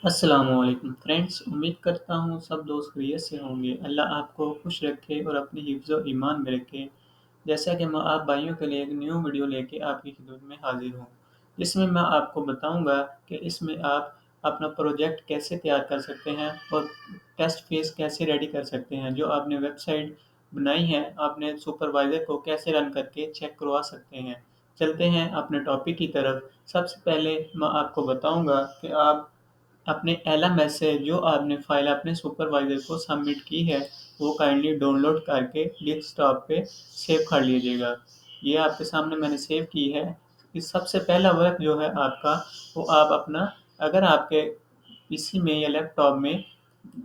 अस्सलामुअलैकुम फ्रेंड्स, उम्मीद करता हूँ सब दोस्त खैरियत से होंगे। अल्लाह आपको खुश रखे और अपनी हिफ्ज़ व ईमान में रखे। जैसा कि मैं आप भाइयों के लिए एक न्यू वीडियो लेके आपकी खिदमत में हाज़िर हूँ, जिसमें मैं आपको बताऊँगा कि इसमें आप अपना प्रोजेक्ट कैसे तैयार कर सकते हैं और टेस्ट फेस कैसे रेडी कर सकते हैं। जो आपने वेबसाइट बनाई है, आपने सुपरवाइज़र को कैसे रन करके चेक करवा सकते हैं। चलते हैं अपने टॉपिक की तरफ। सबसे पहले मैं आपको बताऊँगा कि आप अपने एलएमएस से जो आपने फ़ाइल अपने सुपरवाइज़र को सबमिट की है, वो काइंडली डाउनलोड करके डेस्कटॉप पे सेव कर लीजिएगा। ये आपके सामने मैंने सेव की है। इस सबसे पहला वर्क जो है आपका, वो आप अपना अगर आपके पीसी में या लैपटॉप में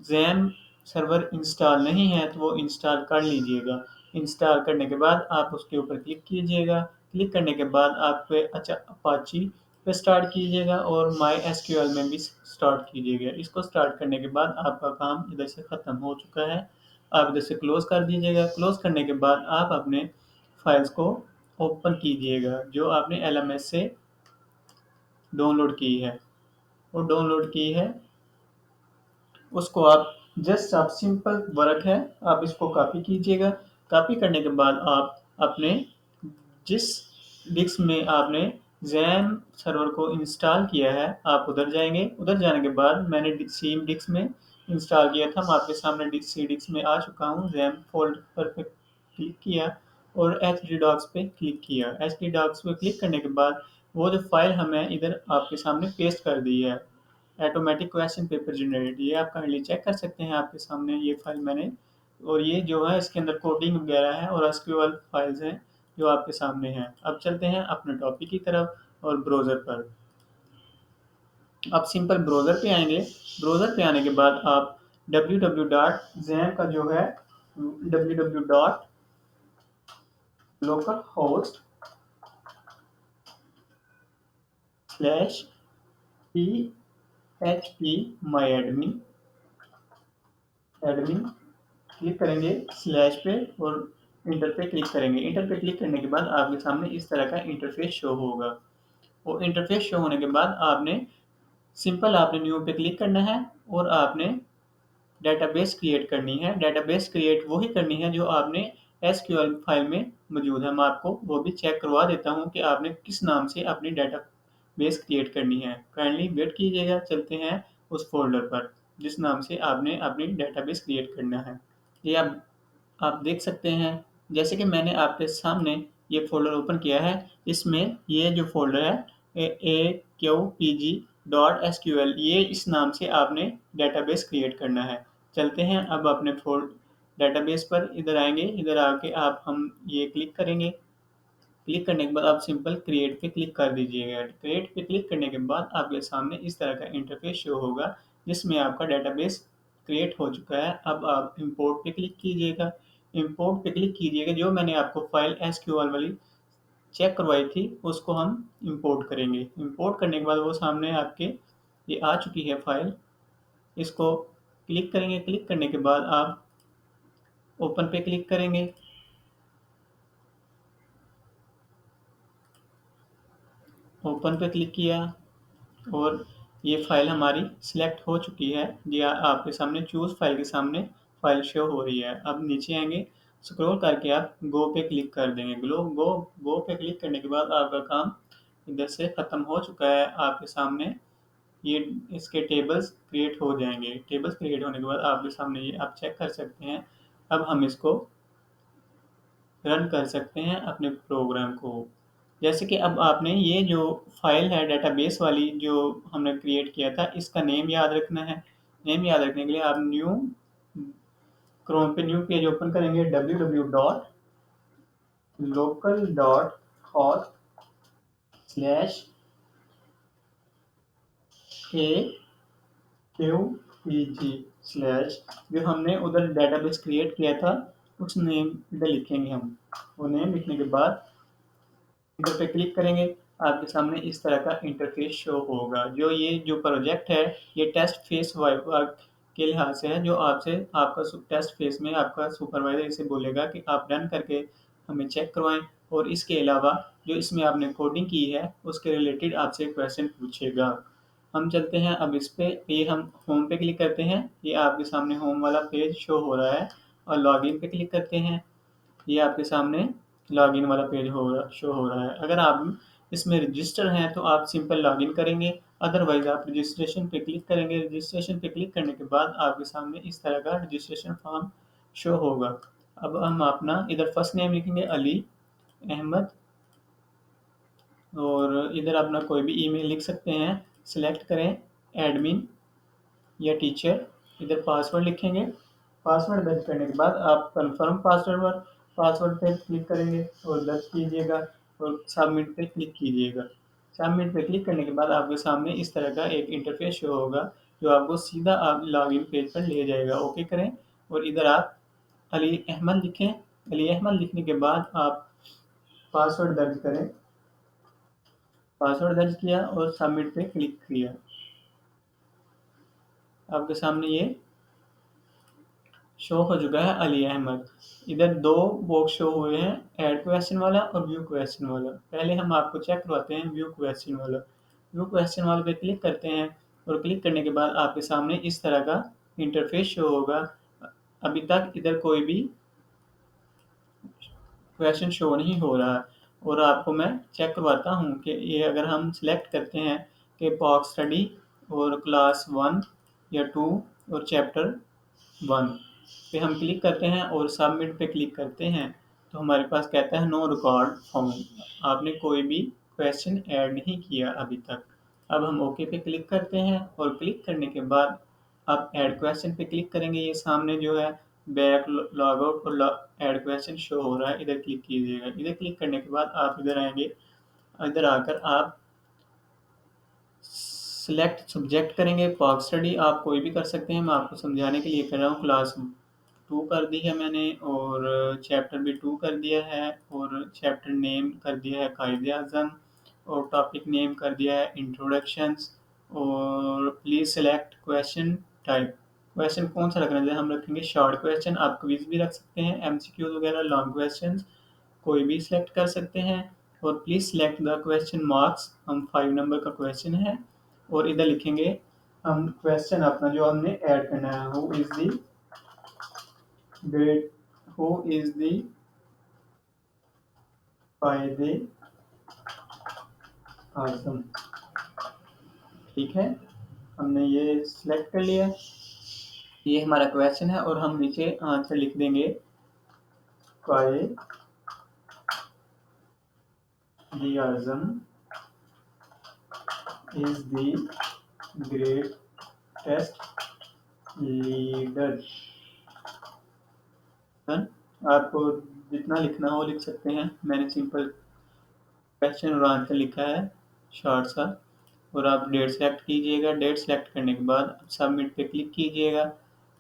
ज़ैम सर्वर इंस्टॉल नहीं है, तो वो इंस्टॉल कर लीजिएगा। इंस्टॉल करने के बाद आप उसके ऊपर क्लिक कीजिएगा। क्लिक करने के बाद आप अपाची पे स्टार्ट कीजिएगा और माई एसक्यूएल में भी स्टार्ट कीजिएगा। इसको स्टार्ट करने के बाद आपका काम इधर से ख़त्म हो चुका है। आप इधर से क्लोज़ कर दीजिएगा। क्लोज़ करने के बाद आप अपने फाइल्स को ओपन कीजिएगा, जो आपने एलएमएस से डाउनलोड की है। वो डाउनलोड की है, उसको आप सिंपल वर्क है, आप इसको कॉपी कीजिएगा। कॉपी करने के बाद आप अपने जिस डिस्क में आपने ज़ैम सर्वर को इंस्टॉल किया है, आप उधर जाएँगे। उधर जाने के बाद मैंने सेम डिस्क में इंस्टॉल किया था, मैं आपके सामने सी डिस्क में आ चुका हूँ। ज़ैम फ़ोल्डर पे क्लिक किया और एचडी डॉक्स पे क्लिक किया। एचडी डॉक्स पे क्लिक करने के बाद वो जो फ़ाइल हमें इधर आपके सामने पेस्ट कर दी है, ऑटोमेटिक क्वेश्चन पेपर जनरेट। ये आप काइंडली चेक कर सकते हैं, आपके सामने ये फ़ाइल मैंने और ये जो है इसके अंदर कोडिंग वगैरह है और एसक्यूएल फाइल्स हैं जो आपके सामने हैं। अब चलते हैं अपने टॉपिक की तरफ और ब्राउज़र पर। आप सिंपल ब्राउज़र पे आएँगे। ब्राउज़र पे आने के बाद आप www.xampp का जो है www.localhost/phpMyAdmin एडमिन क्लिक करेंगे स्लैश पे और इंटर पे क्लिक करेंगे। इंटर पे क्लिक करने के बाद आपके सामने इस तरह का इंटरफेस शो होगा। वो इंटरफेस शो होने के बाद आपने न्यू पे क्लिक करना है और आपने डेटाबेस क्रिएट करनी है। डेटाबेस क्रिएट वही करनी है जो आपने एसक्यूएल फाइल में मौजूद है। मैं आपको वो भी चेक करवा देता हूँ कि आपने किस नाम से अपनी डेटाबेस क्रिएट करनी है। काइंडली वेट कीजिएगा। चलते हैं उस फ़ोल्डर पर जिस नाम से आपने अपनी डेटाबेस क्रिएट करना है। ये आप देख सकते हैं, जैसे कि मैंने आपके सामने ये फ़ोल्डर ओपन किया है। इसमें ये जो फ़ोल्डर है AQPG.SQL, ये इस नाम से आपने डेटाबेस क्रिएट करना है। चलते हैं अब अपने डेटाबेस पर इधर आएँगे। इधर आके हम ये क्लिक करेंगे। क्लिक करने के बाद आप सिंपल क्रिएट पे क्लिक कर दीजिएगा। क्रिएट पे क्लिक करने के बाद आपके सामने इस तरह का इंटरफेस शो होगा, जिसमें आपका डेटाबेस क्रिएट हो चुका है। अब आप इंपोर्ट पे क्लिक कीजिएगा। इंपोर्ट पे क्लिक कीजिएगा। जो मैंने आपको फाइल एसक्यूएल वाली चेक करवाई थी, उसको हम इंपोर्ट करेंगे। इंपोर्ट करने के बाद वो सामने आपके ये आ चुकी है फाइल। इसको क्लिक करेंगे। क्लिक करने के बाद आप ओपन पे क्लिक करेंगे। ओपन पे क्लिक किया और ये फ़ाइल हमारी सिलेक्ट हो चुकी है। ये आपके सामने चूज़ फ़ाइल के सामने फ़ाइल शो हो रही है। अब नीचे आएँगे, स्क्रॉल करके आप गो पे क्लिक कर देंगे। गो पे क्लिक करने के बाद आपका काम इधर से ख़त्म हो चुका है। आपके सामने ये इसके टेबल्स क्रिएट हो जाएँगे। टेबल्स क्रिएट होने के बाद आपके सामने ये आप चेक कर सकते हैं। अब हम इसको रन कर सकते हैं अपने प्रोग्राम को। जैसे कि अब आपने ये जो फ़ाइल है डेटाबेस वाली जो हमने क्रिएट किया था, इसका नेम याद रखना है। नेम याद रखने के लिए आप क्रोम पे न्यू पेज ओपन करेंगे। www.localhost/AQPG स्लैश जो हमने उधर डेटाबेस क्रिएट किया था, उस नेम इधर लिखेंगे हम। वो नेम लिखने के बाद इंटर पे क्लिक करेंगे। आपके सामने इस तरह का इंटरफेस शो होगा। जो प्रोजेक्ट है, ये टेस्ट फेस के लिहाज से है, जो आपसे आपका टेस्ट फेस में आपका सुपरवाइज़र इसे बोलेगा कि आप रन करके हमें चेक करवाएँ और इसके अलावा जो इसमें आपने कोडिंग की है, उसके रिलेटेड आपसे क्वेश्चन पूछेगा। हम चलते हैं अब इस पे, ये हम होम पे क्लिक करते हैं, ये आपके सामने होम वाला पेज शो हो रहा है। और लॉगिन पे क्लिक करते हैं, ये आपके सामने लॉगिन वाला पेज शो हो रहा है। अगर आप इसमें रजिस्टर हैं तो आप सिंपल लॉगिन करेंगे, अदरवाइज आप रजिस्ट्रेशन पे क्लिक करेंगे। रजिस्ट्रेशन पे क्लिक करने के बाद आपके सामने इस तरह का रजिस्ट्रेशन फॉर्म शो होगा। अब हम अपना इधर फर्स्ट नेम लिखेंगे अली अहमद, और इधर अपना कोई भी ईमेल लिख सकते हैं। सिलेक्ट करें एडमिन या टीचर, इधर पासवर्ड लिखेंगे। पासवर्ड दर्ज करने के बाद आप कंफर्म पासवर्ड पासवर्ड पे क्लिक करेंगे और दर्ज कीजिएगा और सबमिट पे क्लिक कीजिएगा। सबमिट पे क्लिक करने के बाद आपके सामने इस तरह का एक इंटरफेस शो होगा, जो आपको सीधा आप लॉगिन पेज पर ले जाएगा। ओके करें और इधर आप अली अहमद लिखें। अली अहमद लिखने के बाद आप पासवर्ड दर्ज करें। पासवर्ड दर्ज किया और सबमिट पे क्लिक किया। आपके सामने ये शो हो चुका है अली अहमद। इधर दो बॉक्स शो हुए हैं, ऐड क्वेश्चन वाला और व्यू क्वेश्चन वाला। पहले हम आपको चेक करवाते हैं व्यू क्वेश्चन वाला। व्यू क्वेश्चन वाले पे क्लिक करते हैं और क्लिक करने के बाद आपके सामने इस तरह का इंटरफेस शो होगा। अभी तक इधर कोई भी क्वेश्चन शो नहीं हो रहा है। और आपको मैं चेक करवाता हूँ कि ये अगर हम सिलेक्ट करते हैं कि पॉक्स स्टडी और क्लास 1 या 2 और चैप्टर 1 पे हम क्लिक करते हैं और सबमिट पे क्लिक करते हैं, तो हमारे पास कहता है नो रिकॉर्ड फाउंड, आपने कोई भी क्वेश्चन ऐड नहीं किया अभी तक। अब हम ओके पे क्लिक करते हैं और क्लिक करने के बाद आप ऐड क्वेश्चन पे क्लिक करेंगे। ये सामने जो है बैक लॉग आउट और ऐड क्वेश्चन शो हो रहा है, इधर क्लिक कीजिएगा। इधर क्लिक करने के बाद आप इधर आएंगे, इधर आकर आप सिलेक्ट सब्जेक्ट करेंगे। पॉक्स स्टडी आप कोई भी कर सकते हैं, मैं आपको समझाने के लिए कर रहा हूँ। क्लास 2 कर दी है मैंने और चैप्टर भी 2 कर दिया है और चैप्टर नेम कर दिया है कायदे आज़म और टॉपिक नेम कर दिया है इंट्रोडक्शंस। और please select question type, question कौन सा रखना है, हम रखेंगे शॉर्ट क्वेश्चन। आप क्विज भी रख सकते हैं, एमसीक्यूज वगैरह, लॉन्ग क्वेश्चन कोई भी सिलेक्ट कर सकते हैं। और please select the question marks, हम 5 नंबर का क्वेश्चन है। और इधर लिखेंगे हम क्वेश्चन अपना जो हमने ऐड करना है, who is the great, who is the कायदे आज़म। ठीक है, हमने ये सिलेक्ट कर लिया, ये हमारा क्वेश्चन है। और हम नीचे आंसर लिख देंगे कायदे आज़म इज़ द ग्रेटेस्ट लीडर। आपको जितना लिखना हो लिख सकते हैं, मैंने सिंपल क्वेश्चन और आंसर लिखा है शॉर्ट सा। और आप डेट सेलेक्ट कीजिएगा, डेट सेलेक्ट करने के बाद सबमिट पे क्लिक कीजिएगा।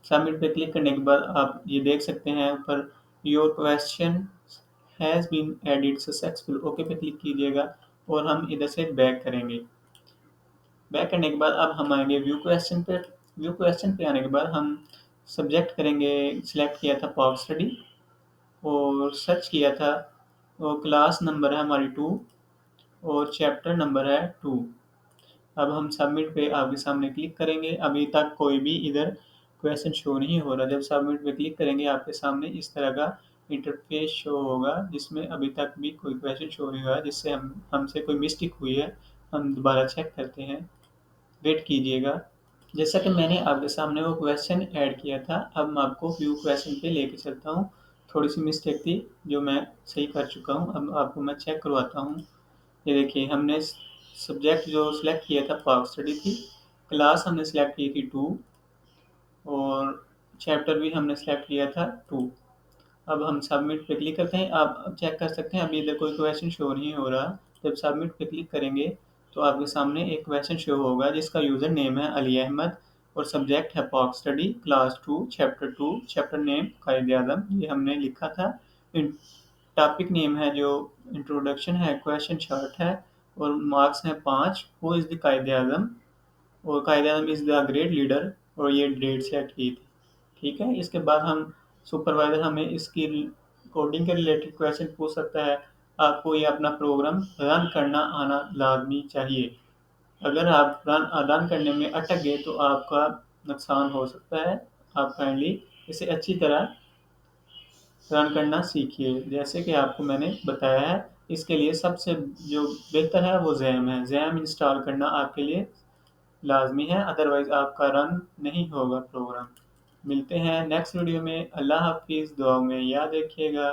सबमिट पे क्लिक करने के बाद आप ये देख सकते हैं ऊपर your question has been added successful, okay पे क्लिक कीजिएगा और हम इधर से बैक करेंगे। बैक करने के बाद अब हम आएंगे व्यू क्वेश्चन पे। व्यू क्वेश्चन पे आने के बाद हम सब्जेक्ट करेंगे, सिलेक्ट किया था पॉक्स स्टडी और सर्च किया था, और क्लास नंबर है हमारी 2 और चैप्टर नंबर है 2। अब हम सबमिट पे आपके सामने क्लिक करेंगे। अभी तक कोई भी इधर क्वेश्चन शो नहीं हो रहा। जब सबमिट पे क्लिक करेंगे आपके सामने इस तरह का इंटरफेस शो होगा, जिसमें अभी तक भी कोई क्वेश्चन शो नहीं हुआ है, जिससे हमसे कोई मिस्टेक हुई है। हम दोबारा चेक करते हैं, वेट कीजिएगा। जैसा कि मैंने आपके सामने वो क्वेश्चन ऐड किया था, अब मैं आपको व्यू क्वेश्चन पे लेके चलता हूँ। थोड़ी सी मिस्टेक थी जो मैं सही कर चुका हूँ, अब आपको मैं चेक करवाता हूँ। ये देखिए, हमने सब्जेक्ट जो सिलेक्ट किया था पॉक्स स्टडी थी, क्लास हमने सिलेक्ट की थी 2 और चैप्टर भी हमने सिलेक्ट किया था 2। अब हम सबमिट पे क्लिक करते हैं। आप चेक कर सकते हैं अभी इधर कोई क्वेश्चन शो नहीं हो रहा। जब सबमिट पे क्लिक करेंगे तो आपके सामने एक क्वेश्चन शो होगा जिसका यूज़र नेम है अली अहमद और सब्जेक्ट है pox study class 2 chapter 2, chapter name कायदे आज़म, ये हमने लिखा था। टॉपिक नेम है जो इंट्रोडक्शन है, क्वेश्चन शॉर्ट है और मार्क्स हैं 5। हु इज़ द कायदे आज़म और कायदे आज़म इज़ द ग्रेट लीडर और ये डेट सेट की थी। ठीक है, इसके बाद हम सुपरवाइज़र हमें इसकी कोडिंग के रिलेटेड क्वेश्चन पूछ सकता है। आपको ये अपना प्रोग्राम रन करना आना लाजमी चाहिए। अगर आप रन अदान करने में अटक गए तो आपका नुकसान हो सकता है। आप काइंडली इसे अच्छी तरह रन करना सीखिए जैसे कि आपको मैंने बताया है। इसके लिए सबसे जो बेहतर है वो जैम है। जैम इंस्टॉल करना आपके लिए लाजमी है, अदरवाइज आपका रन नहीं होगा प्रोग्राम। मिलते हैं नेक्स्ट वीडियो में। अल्लाह हाफिज़, दुआ में याद रखिएगा।